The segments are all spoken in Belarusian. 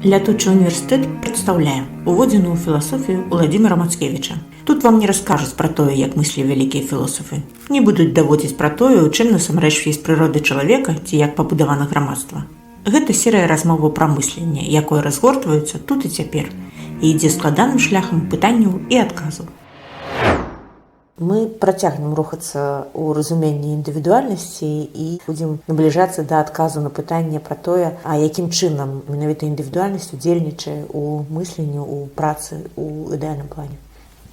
Лятучий університет представляе уводзіную філасофію Уладзіміра Мацкевіча. Тут вам не раскажуць пра тое, як мыслілі вялікія філосафы. Не будуць даводзіць пра тое, у чым насамрэч фіз прыроды чалавека ці як пабудавана грамадства. Гэта серыя размоваў пра мысленне, якое разгортваецца тут і цяпер, і ідзе складаным шляхам пытанняў і адказаў. Мы працягнем рухацца ў разуменні індывідуальнасці і будзем набліжацца да адказу на пытанне пра тое, а якім чынам менавіта індывідуальнасць удзельнічае ў мысленні, ў працы, у ідэальным плане.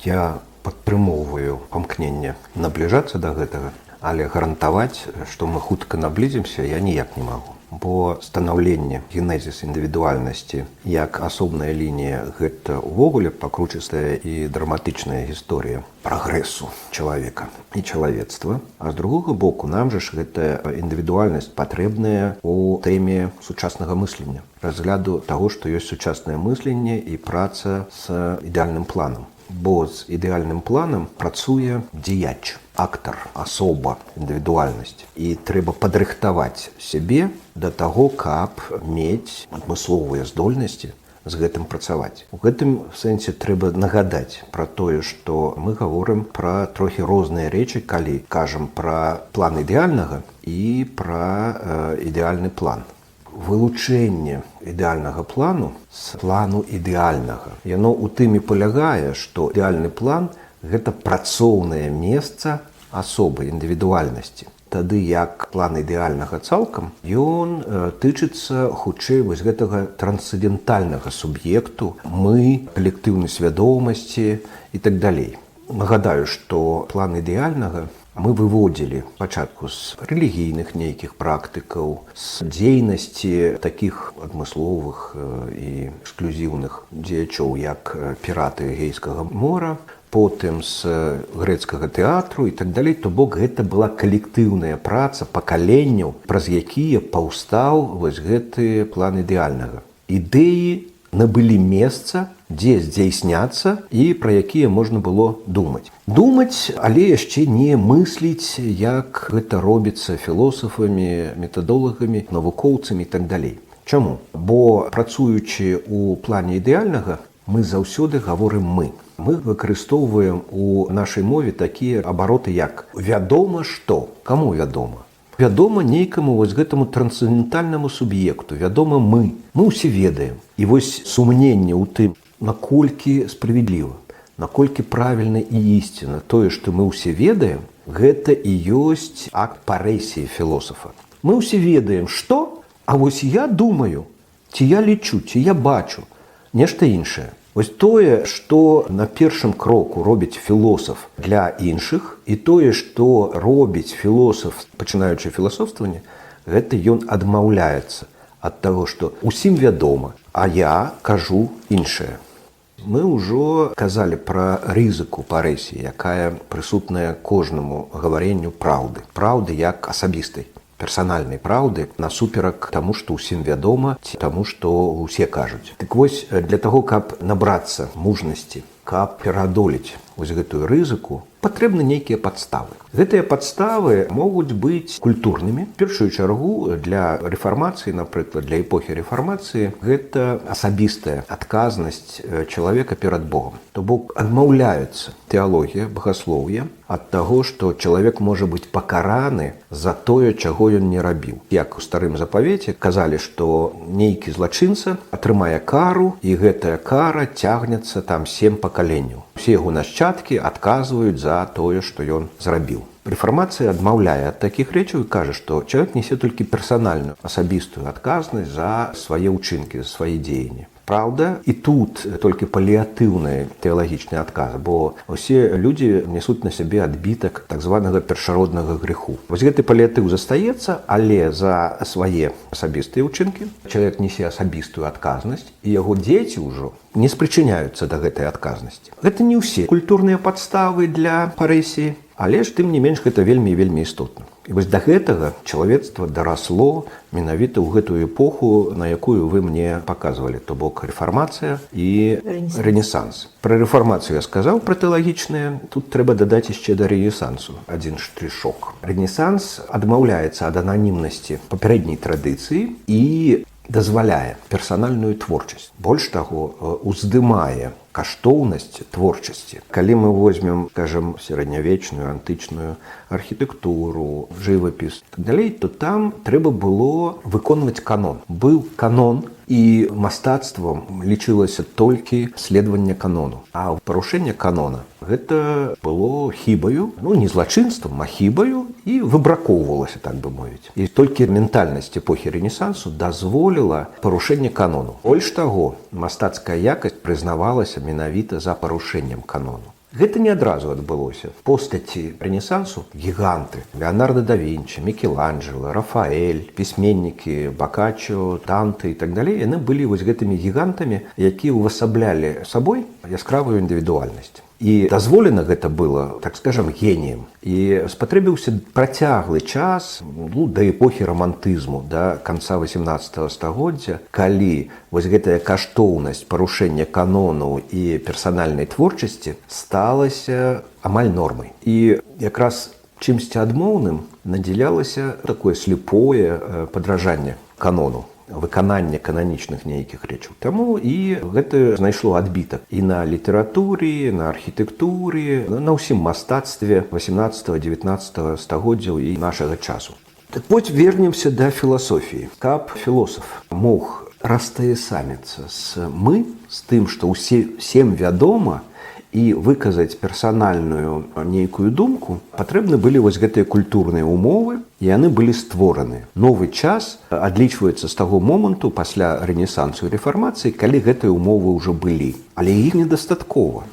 Я падтрымоўваю памкненне набліжацца да гэтага, але гарантаваць, што мы хутка наблізімся, я ніяк не магу. Бо станаўленне генезіс індывідуальнасці як асобная лінія гэта ўвогуле пакручыстая і драматычная гісторыя прагрэсу чалавека і чалавецтва. А з другога боку, нам жа ж гэта індывідуальнасць патрэбная у тэме сучаснага мыслення, разгляду таго, што ёсць сучаснае мысленне і праца з ідэальным планам. Бо з ідэальным планам працуе дзеяч, актар, асоба, індывідуальнасць. І трэба падрыхтаваць сябе да таго, каб мець адмысловыя здольнасці з гэтым працаваць. У гэтым сэнсе трэба нагадаць пра тое, што мы гаворым пра трохі розныя рэчы, калі кажам пра план ідэальнага і пра ідэальны план. Вылучэнне ідэальнага плану з плану ідэальнага. Яно ў тым і палягае, што ідэальны план – гэта працоўнае месца асобы, індывідуальнасці. Тады як план ідэальнага цалкам, ён тычыцца хутчэй вось гэтага трансцэндэнтальнага суб'екту, мы, калектыўнай свядомасці і так далей. Нагадаю, што план ідэальнага мы выводзілі пачатку з рэлігійных нейкіх практыкаў, з дзейнасці такіх адмысловых і эксклюзіўных дзеячоў, як піраты Эгейскага мора, потым з грэцкага тэатру і так далей. То бок гэта была калектыўная праца пакаленняў, праз якія паўстаў вось гэты план ідэальнага. Ідэі набылі месца, дзе здзейсняцца і пра якія можна было думаць. Думаць, але яшчэ не мысліць, як гэта робіцца філосафамі, метадолагамі, навукоўцамі і так далей. Чаму? Бо працуючы ў плане ідэальнага, мы заўсёды гаворым «мы». Мы выкарыстоўваем у нашай мове такія абароты, як «вядома што». Каму вядома? Вядома нейкаму вось гэтаму трансцэндэнтальнаму суб'екту, вядома мы. Мы ўсе ведаем. І вось сумненне ў тым, наколькі справядліва, наколькі правільна і ісціна тое, што мы ўсе ведаем, гэта і ёсць акт парэсіі філосафа. Мы ўсе ведаем, што? А вось я думаю, ці я лічу, ці я бачу нешта іншае. Вось тое, што на першым кроку робіць філосаф для іншых, і тое, што робіць філосаф, пачынаючы філасофстваванне, гэта ён адмаўляецца ад таго, што ўсім вядома, а я кажу іншае. Мы ўжо казалі пра рызыку парэсіі, якая прысутная кожнаму гаваренню праўды. Праўды як асабістай, персанальнай праўды насуперак таму, што ўсім вядома, ці таму, што ўсе кажуць. Так вось, для таго, каб набрацца мужнасці, каб пераадолець вось гэтую рызыку, патрэбны нейкія падставы. Гэтыя падставы могуць быць культурнымі. В першую чаргу для рэфармацыі, напрыклад, для эпохі рэфармацыі, гэта асабістая адказнасць чалавека перад Богом. То бок адмаўляецца тэалогія, багаслоўе ад таго, што чалавек можа быць пакараны за тое, чаго ён не рабіў. Як у старым запавеце казалі, што нейкі злачынца атрымае кару, і гэтая кара цягнецца там 7 пакаленняў. Усе яго нашчадкі адказваюць за тое, што ён зрабіў. Рэфармацыя адмаўляе ад такіх рэчаў і кажа, што чалавек нясе толькі персанальную, асабістую адказнасць за свае ўчынкі, за свае дзеянні. Праўда, і тут толькі паліатыўны тэалагічны адказ, бо ўсе людзі несуць на сябе адбітак так званага першароднага грэху. Вось гэты паліатыў застаецца, але за свае асабістыя ўчынкі чалавек несе асабістую адказнасць, і яго дзеці ўжо не спрычыняюцца да гэтай адказнасці. Гэта не ўсе культурныя падставы для парэсіі, але ж тым не менш гэта вельмі і вельмі істотна. І вось да гэтага чалавецтва дарасло менавіта ў гэтую эпоху, на якую вы мне паказвалі, то бок рэфармацыя і рэнесанс. Пра рэфармацыю я сказаў, пра тэалагічныя, тут трэба дадаць яшчэ да рэнесансу адзін штрышок. Рэнесанс адмаўляецца ад ананімнасці папярэдняй традыцыі і дазваляе персанальную творчасць. Больш таго, уздымае каштоўнасць творчасці. Калі мы возьмем, скажем, сярэднявечную, антычную архітэктуру, жывапіс, так далей, то там трэба было выконваць канон. Быў канон, і мастацтвам лічылася толькі следаванне канону. А парушэнне канона гэта было хібаю, не злачынствам, а хібаю, і выбракоўвалася, так бы мовіць. І толькі ментальнасць эпохі Рэнесансу дазволіла парушэнне канону. Больш таго, мастацкая якасць прызнавалася менавіта за парушэннем канону. Гэта не адразу адбылося. Постаці Рэнесансу гіганты. Леонардо да Вінчі, Мікеланджело, Рафаэль, пісьменнікі, Бакаччо, Данте і так далей, яны былі вось гэтымі гігантамі, якія ўвасаблялі сабой яскравую індывідуальнасць. І дазволена гэта было, так скажам, геніем. І спатрэбіўся працяглы час да эпохі рамантызму, да канца 18 стагоддзя, калі вось гэтая каштоўнасць парушэння канону і персанальнай творчасці сталася амаль нормай. І якраз чымсьці адмоўным надзялялася такое слепое падражанне канону, выкананне кананічных нейкіх рэчаў. Таму і гэта знайшло адбітак і на літаратуры, на архітэктуры, на ўсім мастацтве 18-19 стагоддзяў і нашага часу. Так вось вернемся да філасофіі. Каб філосаф мог растаясаміцца з тым, што ўсім вядома, і выказаць персанальную нейкую думку, патрэбны былі вось гэтыя культурныя умовы, і яны былі створаны. Новы час адлічваецца з таго моманту пасля Рэнесансу і рэфармацыі, калі гэтыя умовы ўжо былі. Але іх недастаткова.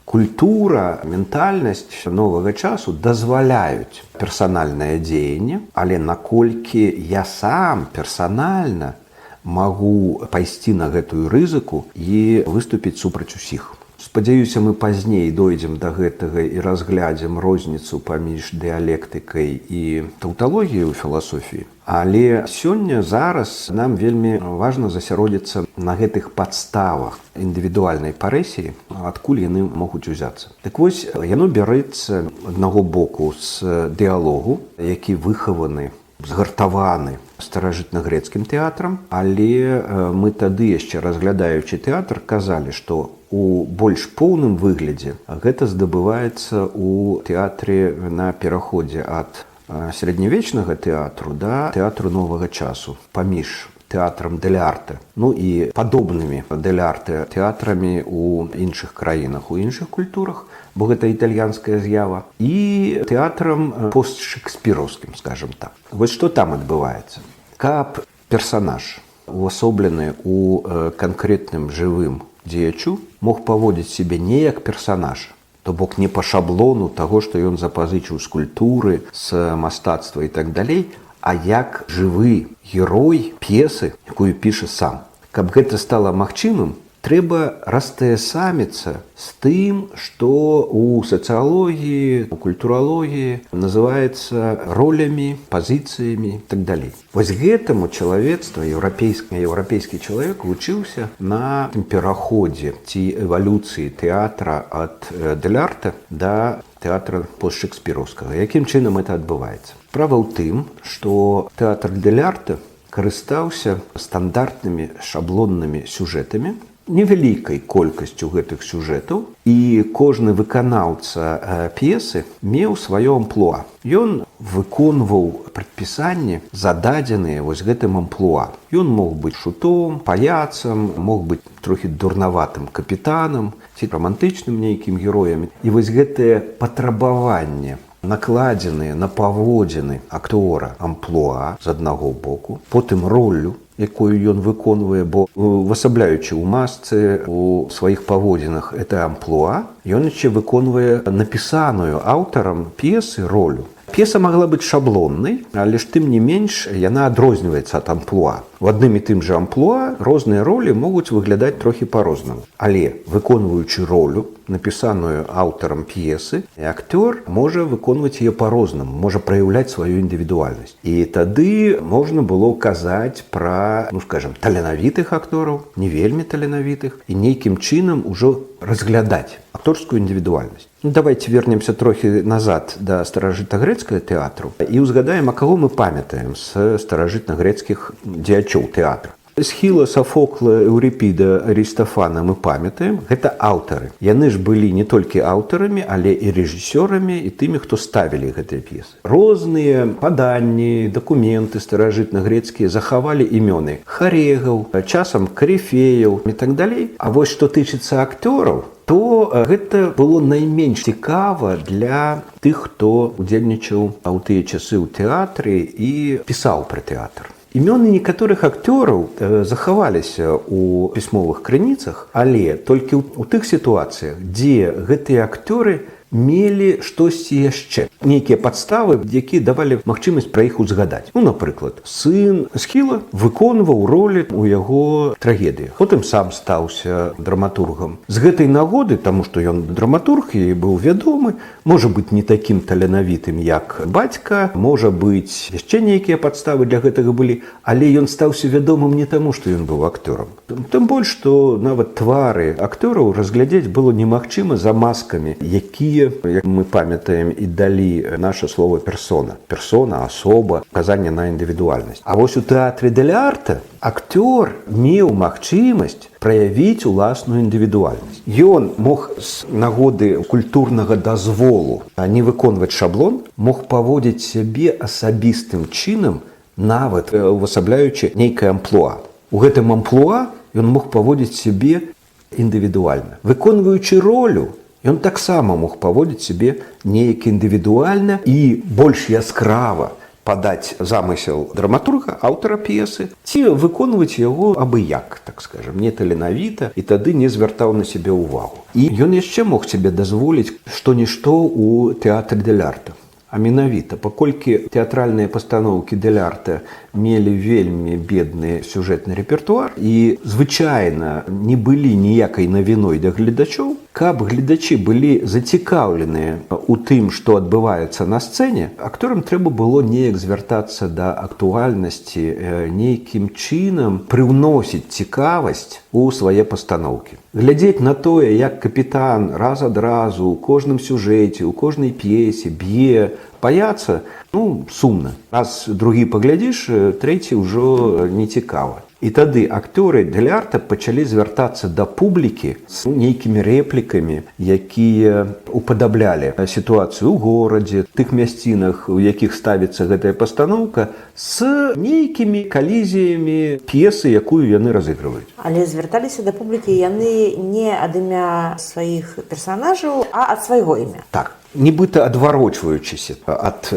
Культура, ментальнасць новага часу дазваляюць персанальнае дзеянне, але наколькі я сам персанальна магу пайсці на гэтую рызыку і выступіць супраць усіх. Спадзяюся, мы пазней дойдзем да гэтага і разглядзім розніцу паміж дыялектыкай і таўталогіяй у філасофіі. Але сёння, зараз нам вельмі важна засяродзіцца на гэтых падставах індывідуальнай парэсіі, адкуль яны могуць узяцца. Так вось, яно бярэцца аднаго боку з дыялогу, які выхаваны, згартаваны старажытна-грэцкім тэатрам, але мы тады яшчэ, разглядаючы тэатр, казалі, што у больш поўным выглядзе гэта здабываецца ў тэатры на пераходзе ад сярэднявечнага тэатру да тэатру новага часу, паміж тэатрам дэль арте, і падобнымі дэль арте тэатрамі ў іншых краінах, у іншых культурах, бо гэта італьянская з'ява, і тэатрам постшекспіраўскім, скажам так. Вось што там адбываецца. Каб персанаж, увасоблены ў канкрэтным жывым дзеячу, мог паводзіць сябе не як персанаж, то бок не па шаблону таго, што ён запазычыў з культуры, з мастацтва і так далей, а як жывы герой п'есы, якую піша сам. Каб гэта стала магчымым, трэба растаясаміцца з тым, што ў сацыялогіі, у культуралогіі называецца ролямі, пазіцыямі і так далей. Вось гэтаму чалавецтва, еўрапейскі чалавек вучыўся на пераходзе ці эвалюцыі тэатра ад дэль арте да тэатра постшекспіраўскага. Якім чынам гэта адбываецца? Справа ў тым, што тэатр дэль арте карыстаўся стандартнымі шаблоннымі сюжэтамі, невялікай колькасцю гэтых сюжэтаў, і кожны выканаўца п'есы меў сваё амплуа. Ён выконваў прадпісанні, зададзеныя вось гэтым амплуа. Ён мог быць шутом, паяцам, мог быць трохі дурнаватым капітанам ці рамантычным нейкім героем. І вось гэтае патрабаванне, накладзеныя на паводзіны актора амплуа з аднаго боку, потым ролю, якую ён выконвае, бо увасабляючы ў масцы, у сваіх паводзінах гэта амплуа, ён яшчэ выконвае напісаную аўтарам п'есы ролю. П'еса магла быць шаблоннай, але ж тым не менш яна адрозніваецца ад амплуа. У адным і тым жа амплуа розныя ролі могуць выглядаць трохі па-рознаму. Але выконваючы ролю, напісаную аўтарам п'есы, актёр можа выконваць яе па-рознаму, можа праяўляць сваю індывідуальнасць. І тады можна было казаць пра, скажам, таленавітых актораў, не вельмі таленавітых, і нейкім чынам ужо разглядаць акторскую індывідуальнасць. Давайте вернемся трохі назад да старажытна-грэцкага тэатру і ўзгадаем, а каго мы памятаем з старажытна-грэцкіх дзеячоў тэатра. Схіла, Софокла, Еўріпіда, Арыстафана мы памятаем, гэта аўтары. Яны ж былі не толькі аўтарамі, але і рэжысёрамі, і тымі, хто ставілі гэтыя п'есы. Розныя паданні, дакументы старажытна-грецкія захавалі імёны харегаў, часам карифеяў і так далей. А вось што тычыцца актёраў, то гэта было найменш цікава для тых, хто удзельнічаў ў тыя часы ў тэатры і пісаў пра тэатр. Імёны некаторых акцёраў захаваліся ў пісьмовых крыніцах, але толькі ў тых сітуацыях, дзе гэтыя акцёры мелі штосьці яшчэ. Нейкія падставы, якія давалі магчымасць пра іх узгадаць. Ну, напрыклад, сын Схіла выконваў ролі ў яго трагедыях. Потым сам стаўся драматургам. З гэтай нагоды, таму што ён драматург і быў вядомы, можа быць не такім таленавітым, як бацька, можа быць яшчэ нейкія падставы для гэтага былі, але ён стаўся вядомым не таму, што ён быў акцёрам. Тым больш, што нават твары акцёраў разглядзець было немагчыма за маскамі, якія, як мы памятаем, і далі наше слово персона. Персона, асоба, указанне на індывідуальнасць. А вось у тэатры дель арте акцёр меў магчымасць праявіць уласную індывідуальнасць. Ён мог з нагоды культурнага дазволу не выконваць шаблон, мог паводзіць сябе асабістым чынам, нават увасабляючы нейкае амплуа. У гэтым амплуа ён мог паводзіць сябе індывідуальна. Выконваючы ролю, ён таксама мог паводзіць сябе неяк індывідуальна і больш яскрава падаць замысел драматурга, аўтара п'есы, ці выконваць яго абы-як, так скажам, не таленавіта, і тады не звяртаў на сябе ўвагу. І ён яшчэ мог сябе дазволіць што-нішто ў тэатры дель арте. А менавіта, паколькі тэатральныя пастаноўкі дель арте мелі вельмі бедны сюжэтны рэпертуар і звычайна не былі ніякай навіной для гледачоў, каб гледачы былі зацікаўленыя у тым, што адбываецца на сцэне, акторам трэба было неяк звяртацца да актуальнасці, нейкім чынам прыўносіць цікавасць у свае пастаноўкі. Глядзець на тое, як капітан раз ад разу у кожным сюжэце, у кожнай п'есе б'е, паяцца, ну, сумна. Раз другі паглядзіш, трэці ўжо не цікава. І тады акцёры дель арте пачалі звяртацца да публікі з нейкімі рэплікамі, якія упадаблялі сітуацыю ў горадзе, тых мясцінах, у якіх ставіцца гэтая пастаноўка, з нейкімі калізіямі п'есы, якую яны разыгрываюць. Але звярталіся да публікі яны не ад імя сваіх персанажаў, а ад свайго імя. Так. Нібыта адварочваючыся ад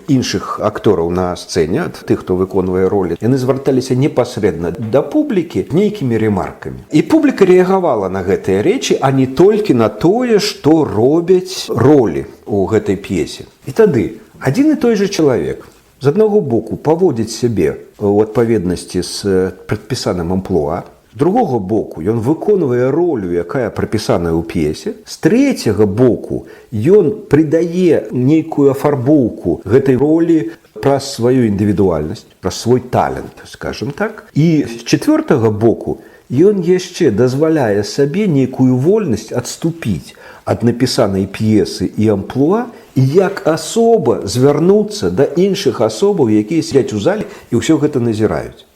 іншых актораў на сцэне, ад тых, хто выконвае ролі, яны звярталіся непасрэдна да публікі нейкімі ремаркамі. І публіка рэагавала на гэтыя рэчы, а не толькі на тое, што робяць ролі ў гэтай п'есе. І тады адзін і той жа чалавек з аднаго боку паводзіць сябе ў адпаведнасці з прадпісаным амплуа, з другога боку ён выконвае ролю, якая прапісаная ў п'есе, з трэцяга боку ён прыдае нейкую афарбоўку гэтай ролі праз сваю індывідуальнасць, праз свой талент, скажем так. І з чацвёртага боку ён яшчэ дазваляе сабе нейкую вольнасць адступіць ад напісанай п'есы і амплуа, і як асоба звярнуцца да іншых асобаў, якія сядзяць у зале і ўсё гэта назіраюць.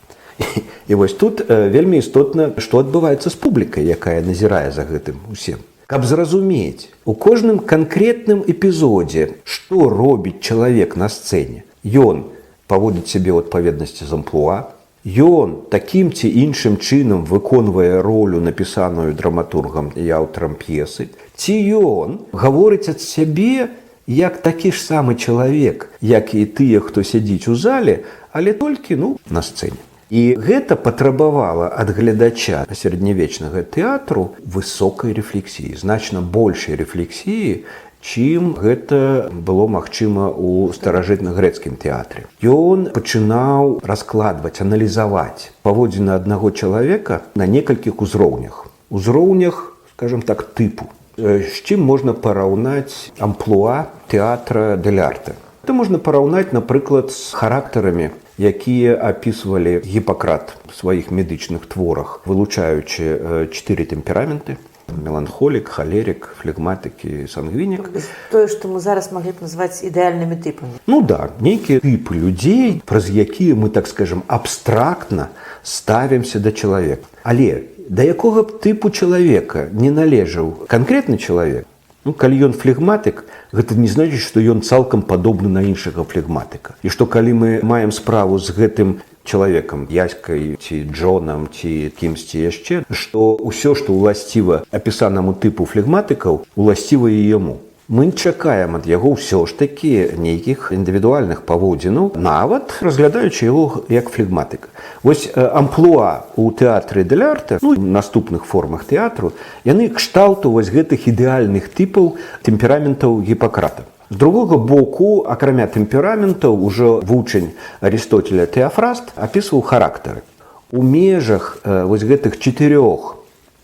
І вось тут вельмі істотна, што адбываецца з публікай, якая назірае за гэтым усім. Каб зразумець у кожным канкрэтным эпізодзе, што робіць чалавек на сцэне. Ён паводзіць сябе ў адпаведнасці з амплуа, ён такім ці іншым чынам выконвае ролю, напісаную драматургам і аўтарам п'есы, ці ён гаворыць ад сябе як такі ж самы чалавек, як і тыя, хто сядзіць у зале, але толькі, на сцэне. І гэта патрабавала ад гледача сярэднявечнага тэатру высокай рэфлексіі, значна большай рэфлексіі, чым гэта было магчыма ў старажытна-грэцкім тэатры. Ён пачынаў раскладваць, аналізаваць паводзіны аднаго чалавека на некалькіх узроўнях. Узроўнях, скажем так, тыпу. З чым можна параўнаць амплуа тэатра дель арте? Гэта можна параўнаць, напрыклад, з характарамі, якія апісвалі Гіппакрат у сваіх медычных творах, вылучаючы 4 тэмпераменты. меланхолік, халерік, флегматик і сангвінік. Тое, што мы зараз маглі б назваць ідэальнымі тыпамі. Ну да, нейкія тыпы людзей, праз якія мы, так скажем, абстрактна ставімся да чалавека. Але да якога б тыпу чалавека не належаў канкрэтны чалавек, ну, калі ён флегматык, гэта не значыць, што ён цалкам падобны на іншага флегматыка. І што калі мы маем справу з гэтым чалавекам, Яськай, ці Джонам, ці кімсьці яшчэ, што ўсё, што ўласціва апісанаму тыпу флегматыкаў, уласціва і яму. Мы чакаем ад яго ўсё ж такі нейкіх індывідуальных паводзінаў, нават разглядаючы яго як флегматыка. Вось амплуа ў тэатры дель арте, ну, в наступных формах тэатру, яны кшталту вось гэтых ідэальных тыпаў тэмпераментаў Гіппакрата. З другога боку, акрамя тэмпераментаў, ужо вучань Арыстотеля Тэафраст апісваў характары. У межах вось гэтых 4,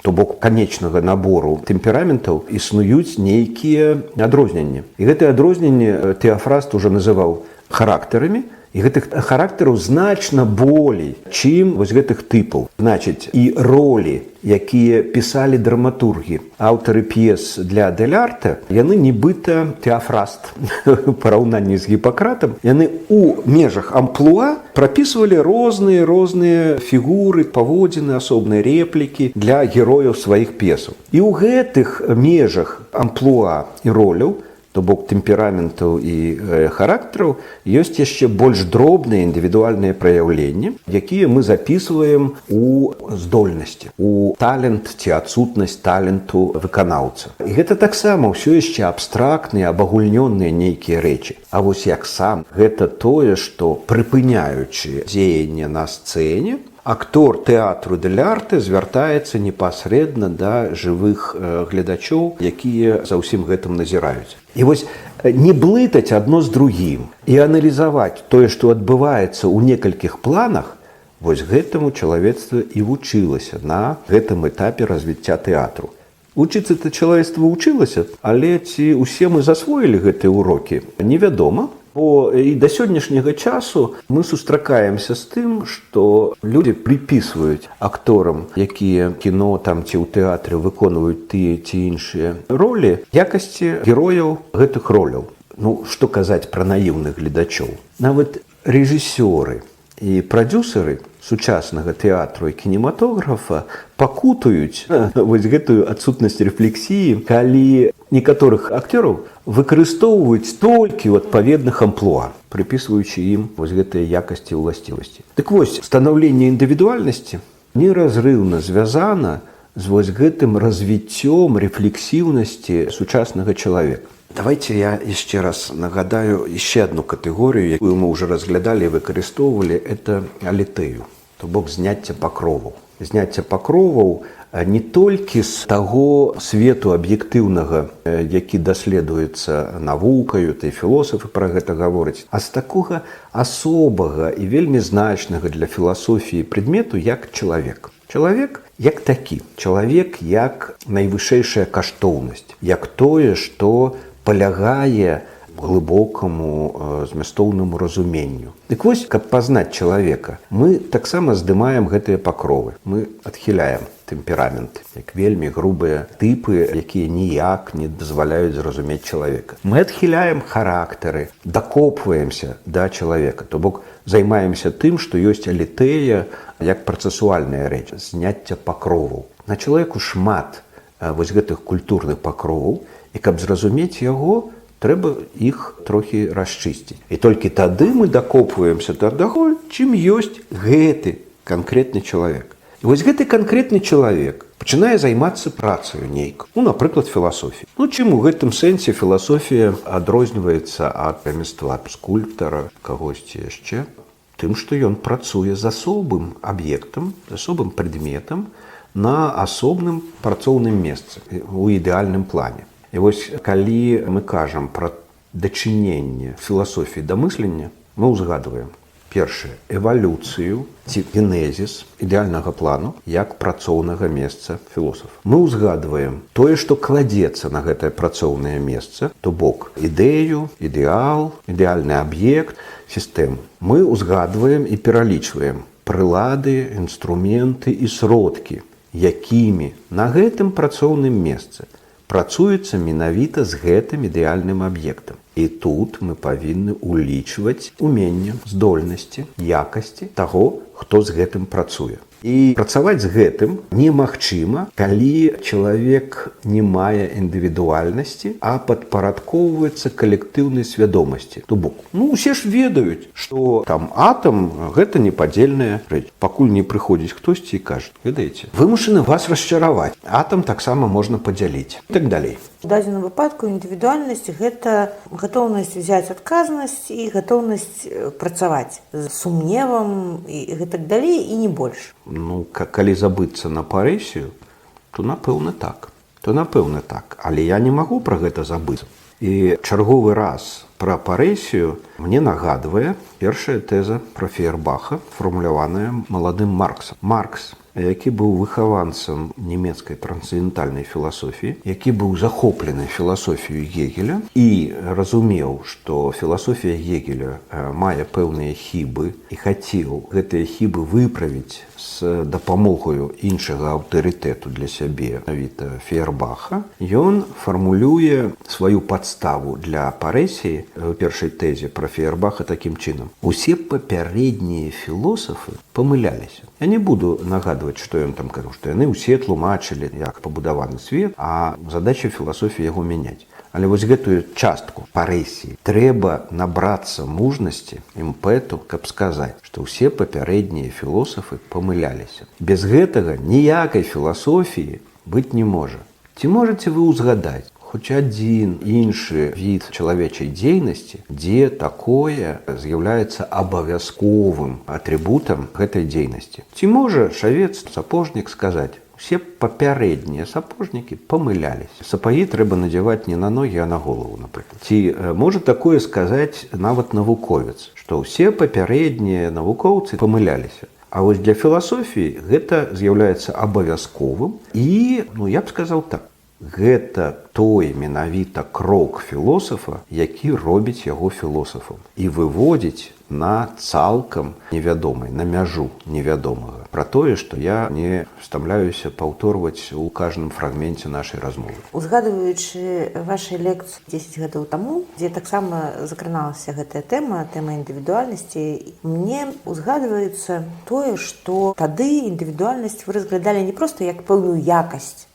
то бок канечнага набору тэмпераментаў існуюць нейкія адрозненні. І гэтыя адрозненні Тэафраст ужо называў характарамі, і гэтых характараў значна болей, чым вось гэтых тыпаў. Значыць, і ролі, якія пісалі драматургі, аўтары п'ес для дель арте, яны нібыта Тэафраст у параўнанні з Гіппакратам, яны у межах амплуа прапісвалі розныя фігуры, паводзіны, асобныя рэплікі для герояў сваіх п'есаў. І ў гэтых межах амплуа і роляў, то бок тэмпераментаў і характараў, ёсць яшчэ больш дробныя індывідуальныя праяўленні, якія мы запісваем у здольнасці, у талент ці адсутнасць таленту выканаўца. І гэта таксама ўсё яшчэ абстрактныя, абагульнёныя нейкія рэчы. А вось як сам гэта тое, што прыпыняючы дзеянне на сцэне, актор тэатру дель арте звяртаецца непасрэдна да жывых гледачоў, якія за ўсім гэтым назіраюць. І вось не блытаць адно з другім і аналізаваць тое, што адбываецца ў некалькіх планах, вось гэтаму чалавецтва і вучылася на гэтым этапе развіцця тэатру. Вучыцца-то чалавецтва вучылася, але ці ўсе мы засвоілі гэтыя урокі, невядома. Бо і да сённяшняга часу мы сустракаемся з тым, што людзі прыпісваюць акторам, якія кіно там ці ў тэатры выконваюць тыя ці іншыя ролі, якасці герояў гэтых роляў. Ну, што казаць пра наіўных гледачоў? Нават рэжысёры і прадзюсары сучаснага тэатру і кінематографа пакутаюць вось гэтую адсутнасць рэфлексіі, калі некаторых акцёраў выкарыстоўваюць толькі ў адпаведных амплуа, прыпісваючы ім вось гэтыя якасці і ўласцівасці. Дык вось, станаўленне індывідуальнасці неразрыўна звязана з вось гэтым развіццём рэфлексіўнасці сучаснага чалавека. Давайте я яшчэ раз нагадаю яшчэ одну катэгорыю, якую мы ўжо разглядалі і выкарыстоўвалі, это алітэю, то бок зняцце пакроваў. Зняцце пакроваў не толькі з таго свету аб'ектыўнага, які даследуецца навукаю, та і філосафы пра гэта гавораць, а з такога асобага і вельмі значнага для філасофіі прадмету, як чалавек. Чалавек як такі, чалавек як найвышэйшая каштоўнасць, як тое, што палягае глыбокаму змястоўнаму разуменню. Дык вось, каб пазнаць чалавека, мы таксама здымаем гэтыя пакровы. Мы адхіляем тэмпераменты, як вельмі грубыя тыпы, якія ніяк не дазваляюць зразумець чалавека. Мы адхіляем характары, дакопваемся да чалавека, то бок займаемся тым, што ёсць алітэя як працэсуальная рэч, зняцця пакроваў. На чалавеку шмат вось гэтых культурных пакроваў, і каб зразумець яго, трэба іх трохі расчысціць. І толькі тады мы дакопваемся да таго, чым ёсць гэты канкрэтны чалавек. І вось гэты канкрэтны чалавек пачынае займацца працаю нейкай. Ну, напрыклад, філасофіяй. Ну, чым у гэтым сэнсе філасофія адрозніваецца ад рамяства скульптара, кагосьці яшчэ? Тым, што ён працуе з асобым аб'ектам, з асобым прадметам на асобным працоўным месцы, у ідэальным плане. І вось, калі мы кажам пра дачыненне філасофіі да мыслення, мы ўзгадваем, першае, эвалюцыю ці генезіс ідэальнага плану як працоўнага месца філосафа. Мы ўзгадваем тое, што кладзецца на гэтае працоўнае месца, то бок ідэю, ідэал, ідэальны аб'ект, сістэму. Мы ўзгадваем і пералічваем прылады, інструменты і сродкі, якімі на гэтым працоўным месцы працуецца менавіта з гэтым ідэальным аб'ектам. І тут мы павінны улічваць уменне, здольнасці, якасці таго, хто з гэтым працуе. І працаваць з гэтым немагчыма, калі чалавек не мае індывідуальнасці, а падпарадкоўваецца калектыўнай свядомасці. То бок, усе ж ведаюць, што там атам гэта непадзельная рэч. Пакуль не прыходзіць хтосьці і кажа: ведаеце, вымушаны вас расчараваць. Атам таксама можна падзяліць. І так далей. У дадзеным выпадку індывідуальнасць – гэта гатоўнасць взяць адказнасць і гатоўнасць працаваць з сумневам і гэтак далей, і не больш. Калі забыцца на парэсію, то напэўна так. Але я не магу пра гэта забыцца. І чарговы раз пра парэсію мне нагадвае першая тэза пра Фейербаха, фармуляваная маладым Марксам. Маркс, які быў выхаванцам нямецкай трансцэндэнтальнай філасофіі, які быў захоплены філасофіяй Гегеля і разумеў, што філасофія Гегеля мае пэўныя хібы і хацеў гэтыя хібы выправіць з дапамогаю іншага аўтарытэту для сябе, менавіта Фейербаха, ён фармулюе сваю падставу для парэсіі у першай тэзе пра Фейербаха такім чынам. Усе папярэднія філосафы памыляліся. Я не буду нагадваць, што ён там кажу, што яны ўсе тлумачылі, як пабудаваны свет, а задача філасофіі яго мяняць. Але вось гэтую частку парэсіі трэба набрацца мужнасці, імпэту, каб сказаць, што ўсе папярэднія філосафы памыляліся. Без гэтага ніякай філасофіі быць не можа. Ці можаце вы ўзгадаць хоць адзін іншы від чалавечай дзейнасці, дзе такое з'яўляецца абавязковым атрыбутам гэтай дзейнасці? Ці можа шавец, сапожнік сказаць: усе папярэднія сапожнікі памыляліся. Сапагі трэба надзяваць не на ногі, а на голову, напрыклад. Ці можа такое сказаць нават навуковец, што ўсе папярэднія навукоўцы памыляліся. А вось для філасофіі гэта з'яўляецца абавязковым і, я б сказаў так, гэта той менавіта крок філосафа, які робіць яго філосафам і выводзіць на цалкам невядомай, на мяжу невядомага. Пра тое, што я не стамляюся паўторваць у кожным фрагменце нашай размовы. Узгадваючы вашай лекцыі 10 гадоў таму, дзе таксама закраналася гэтая тэма індывідуальнасці, мне узгадваецца тое, што тады індывідуальнасць вы разглядалі не проста як пэўную якасць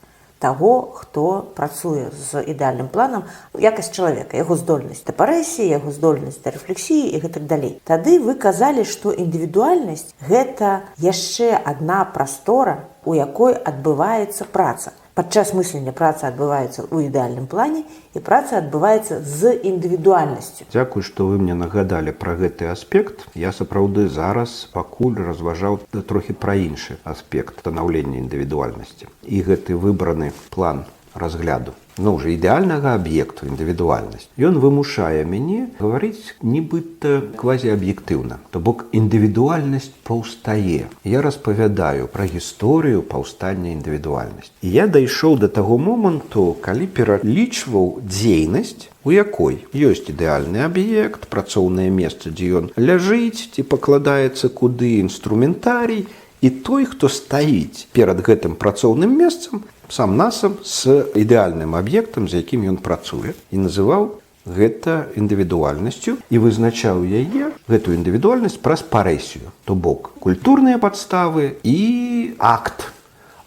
таго, хто працуе з ідэальным планам, якасць чалавека, яго здольнасць да парэсіі, яго здольнасць да рэфлексіі і гэтак далей. Тады вы казалі, што індывідуальнасць – гэта яшчэ адна прастора, у якой адбываецца праца. Падчас мыслення праца адбываецца ў ідэальным плане і праца адбываецца з індывідуальнасцю. Дзякуй, што вы мне нагадалі пра гэты аспект. Я сапраўды зараз пакуль разважаў трохі пра іншы аспект станаўлення індывідуальнасці. І гэты выбраны план разгляду уже ідэальнага аб'екту, індывідуальнасць, ён вымушае мяне гаварыць нібыта квазіаб'ектыўна. То бок індывідуальнасць паўстае. Я распавядаю пра гісторыю паўстання індывідуальнасці. І я дайшоў да таго моманту, калі пералічваў дзейнасць, у якой ёсць ідэальны аб'ект, працоўнае месца, дзе ён ляжыць, ці пакладаецца куды інструментарій, і той, хто стаіць перад гэтым працоўным месцам, сам-насам з ідэальным аб'ектам, з якім ён працуе, і называў гэта індывідуальнасцю і вызначаў яе, гэтую індывідуальнасць, праз парэсію. То бок культурныя падставы і акт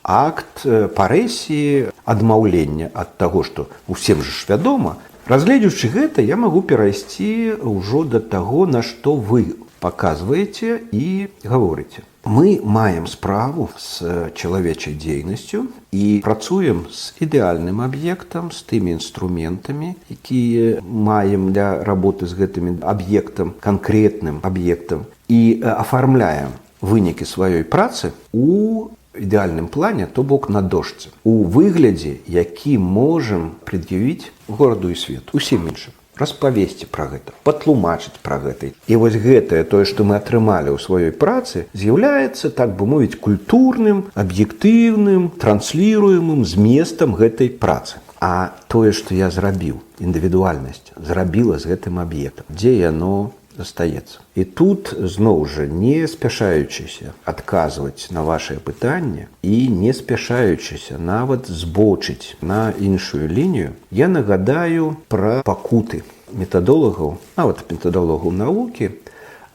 парэсіі, адмаўлення ад таго, што усім жа ж вядома. Разгледзячы гэта, я магу перайсці ўжо да таго, на што вы паказваеце і гаворыце. Мы маем справу з чалавечай дзейнасцю і працуем з ідэальным аб'ектам, з тымі інструментамі, якія маем для работы з гэтым аб'ектам, канкрэтным аб'ектам, і афармляем вынікі сваёй працы у ідэальным плане, то бок на дошцы, у выглядзе, які можам прад'явіць гораду і свету, усім іншым. Распавесці пра гэта, патлумачыць пра гэта. І вось гэтае, тое, што мы атрымалі ў сваёй працы, з'яўляецца, так бы мовіць, культурным, аб'ектыўным, трансліруемым зместам гэтай працы. А тое, што я зрабіў, індывідуальнасць, зрабіла з гэтым аб'ектам, дзе яно застаецца. І тут зноў жа не спяшаючыся адказваць на вашыя пытанні і не спяшаючыся нават збочыць на іншую лінію, я нагадаю пра пакуты метадолагаў, нават метадолагаў навукі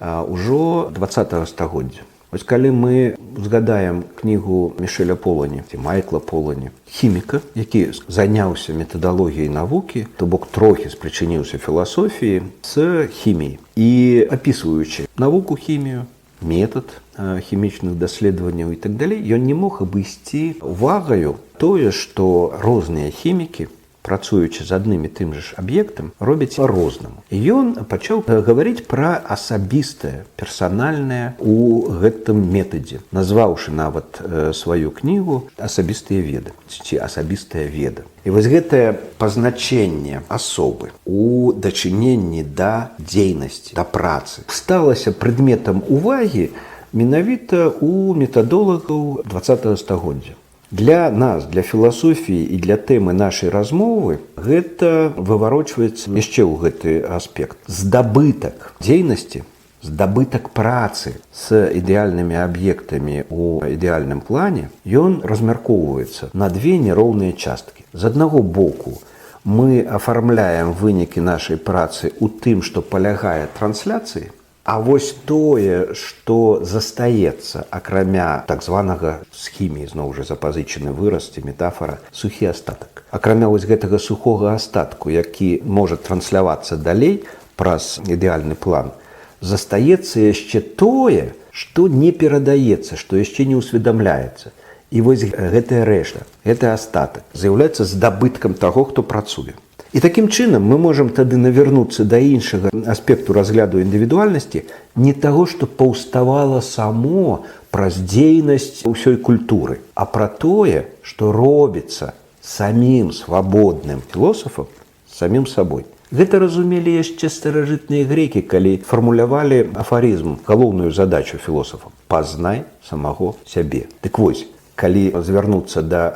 ўжо 20-го стагоддзя. Вось калі мы згадаем кнігу Мішэля Полані ці Майкла Полані, хіміка, які заняўся метадалогіяй навукі, то бок трохі спрычыніўся філасофіі з хіміяй. І апісваючы навуку хімію, метад хімічных даследаванняў і так далей, ён не мог абысці увагаю тое, што розныя хімікі, працуючы з адным і тым жа ж аб'ектам, робяць па-рознаму. І ён пачаў гаварыць пра асабістае, персанальнае у гэтым метадзе, назваўшы нават сваю кнігу «Асабістыя веды» ці «Асабістая веда». І вось гэтае пазначэнне асобы у дачыненні да дзейнасці, да працы сталася прадметам увагі менавіта у метадолагаў 20-го стагоддзя. Для нас, для філасофіі і для тэмы нашай размовы гэта выварочваецца яшчэ ў гэты аспект. Здабытак дзейнасці, здабытак працы з ідэальнымі аб'ектамі ў ідэальным плане, ён размяркоўваецца на две няроўныя часткі. З аднаго боку, мы афармляем вынікі нашай працы ў тым, што палягае трансляцыі, а вось тое, што застаецца, акрамя так званага з хіміі, зноў жа запазычаны выраз ці метафара, сухі астатак. Акрамя вось гэтага сухога астатку, які можа транслявацца далей праз ідэальны план, застаецца яшчэ тое, што не перадаецца, што яшчэ не ўсведамляецца. І вось гэтая рэшта, гэты астатак з'яўляецца здабыткам таго, хто працуе. І такім чынам мы можам тады навярнуцца да іншага аспекту разгляду індывідуальнасці, не таго, што паўставала само праз дзейнасць усёй культуры, а пра тое, што робіцца самім свабодным філосафам, самім сабой. Гэта разумелі яшчэ старажытныя грекі, калі фармулявалі афарызм, галоўную задачу філосафам – «пазнай самого сябе». Дык вось, калі звярнуцца да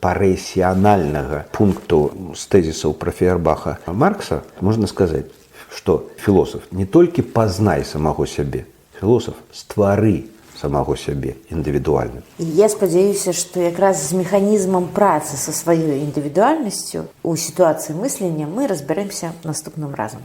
парэсіянальнага пункту з тэзісаў пра Фейербаха Маркса, можна сказаць, што філосаф не толькі пазнай самого сябе, філосаф ствары самого сябе індывідуальным. І я спадзяюся, што якраз з механізмам працы са сваёй індывідуальнасцю у сітуацыі мыслення мы разбярэмся наступным разам.